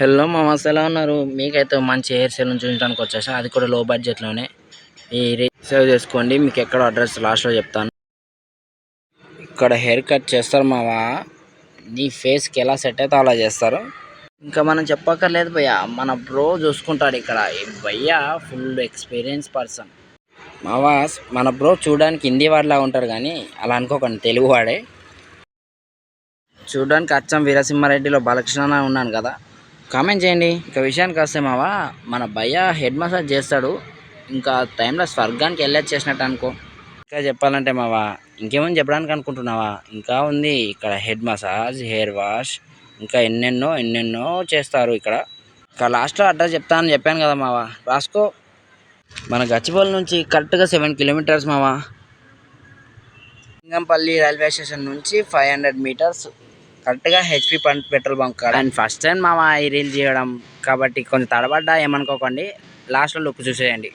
Hello మామాస్, ఎలా ఉన్నారు? మీకైతే మంచి హెయిర్ సెలూన్ చూపించడానికి వచ్చేసా, అది కూడా లో బడ్జెట్లోనే. ఈ సేవ్ చేసుకోండి, మీకు ఎక్కడ అడ్రస్ లాస్ట్లో చెప్తాను. ఇక్కడ హెయిర్ కట్ చేస్తారు మావా, నీ ఫేస్కి ఎలా సెట్ అయితే అలా చేస్తారు. ఇంకా మనం చెప్పక్కర్లేదు భయ్య, మన బ్రో చూసుకుంటాడు ఇక్కడ. ఈ భయ్య ఫుల్ ఎక్స్పీరియన్స్ పర్సన్ మావాస్. మన బ్రో చూడడానికి హిందీ వాడిలా ఉంటారు, కానీ అలా అనుకోకండి, తెలుగు వాడే. చూడడానికి అచ్చం వీరసింహారెడ్డిలో బాలకృష్ణ ఉన్నాను కదా. కామెంట్ చేయండి. ఇక విషయానికి వస్తే మావా, మన భయ్య హెడ్ మసాజ్ చేస్తాడు. ఇంకా టైంలో స్వర్గానికి వెళ్ళొచ్చేసినట్టు అనుకో. ఇంకా చెప్పాలంటే మావా, ఇంకేమని చెప్పడానికి అనుకుంటున్నావా? ఇంకా ఉంది ఇక్కడ హెడ్ మసాజ్, హెయిర్ వాష్, ఇంకా ఎన్నెన్నో చేస్తారు ఇక్కడ. ఇక లాస్ట్లో అడ్రస్ చెప్తానని చెప్పాను కదా మావా, రాసుకో. మన గచ్చిబౌలి నుంచి కరెక్ట్గా 7 కిలోమీటర్స్ మావా. లింగంపల్లి రైల్వే స్టేషన్ నుంచి 500 మీటర్స్, కరెక్ట్గా HP petrol bunk. And first time మామ ఈ రీల్ చేయడం కాబట్టి కొంచెం తడబడ్డా ఏమనుకోకండి, లాస్ట్లో లుక్ చూసేయండి.